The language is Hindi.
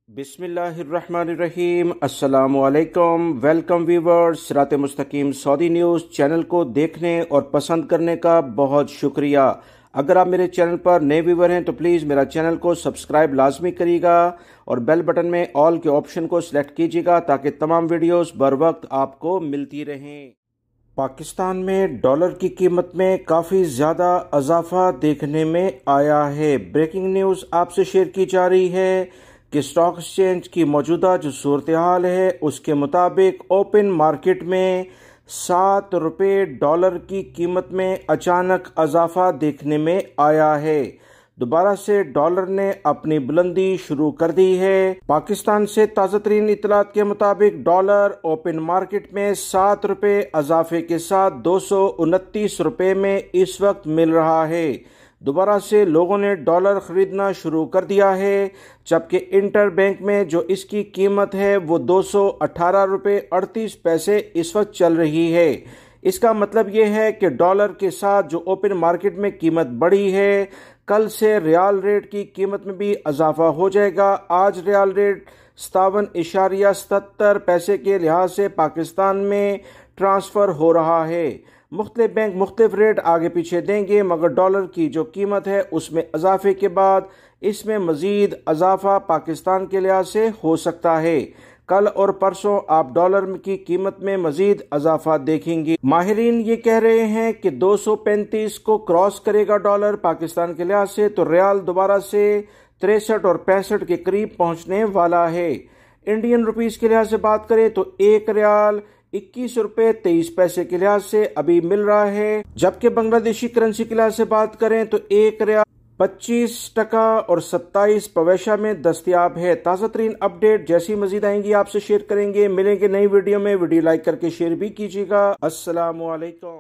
बिस्मिल्लाहिर्रहमानिर्रहीम। अस्सलामुअलैकुम। वेलकम व्यूवर्स, सिरात मुस्तकीम सऊदी न्यूज़ चैनल को देखने और पसंद करने का बहुत शुक्रिया। अगर आप मेरे चैनल पर नए व्यूवर हैं तो प्लीज़ मेरा चैनल को सब्सक्राइब लाजमी करिएगा और बेल बटन में ऑल के ऑप्शन को सिलेक्ट कीजिएगा ताकि तमाम वीडियोस बर वक्त आपको मिलती रहें। पाकिस्तान में डॉलर की कीमत में काफ़ी ज़्यादा इजाफा देखने में आया है। ब्रेकिंग न्यूज़ आपसे शेयर की जा रही है कि स्टॉक एक्सचेंज की मौजूदा जो सूरत हाल है उसके मुताबिक ओपन मार्केट में ₹7 डॉलर की कीमत में अचानक इजाफा देखने में आया है। दोबारा से डॉलर ने अपनी बुलंदी शुरू कर दी है। पाकिस्तान से ताज़ा तरीन इतलात के मुताबिक डॉलर ओपन मार्केट में ₹7 इजाफे के साथ ₹229 में इस वक्त मिल रहा है। दोबारा से लोगों ने डॉलर खरीदना शुरू कर दिया है, जबकि इंटर बैंक में जो इसकी कीमत है वो ₹218.38 इस वक्त चल रही है। इसका मतलब ये है कि डॉलर के साथ जो ओपन मार्केट में कीमत बढ़ी है, कल से रियाल रेट की कीमत में भी इजाफा हो जाएगा। आज रियाल रेट 57.77 के लिहाज से पाकिस्तान में ट्रांसफ़र हो रहा है। मुख्तलिफ बैंक मुख्तलिफ रेट आगे पीछे देंगे, मगर डॉलर की जो कीमत है उसमें इजाफे के बाद इसमें मजीद इजाफा पाकिस्तान के लिहाज से हो सकता है। कल और परसों आप डॉलर की कीमत में मजीद इजाफा देखेंगे। माहिरीन ये कह रहे हैं कि 235 को क्रॉस करेगा डॉलर पाकिस्तान के लिहाज से, तो रियाल दोबारा से 63 और 65 के करीब पहुंचने वाला है। इंडियन रुपीस के लिहाज से बात करें तो एक रियाल ₹21.23 के लिहाज से अभी मिल रहा है, जबकि बांग्लादेशी करेंसी के लिहाज से बात करें तो एक रियाल 25 टका और 27 पैसा में दस्तयाब है। ताज़ा तरीन अपडेट जैसी मजीद आएंगी आपसे शेयर करेंगे। मिलेंगे नई वीडियो में। वीडियो लाइक करके शेयर भी कीजिएगा। अस्सलामु अलैकुम।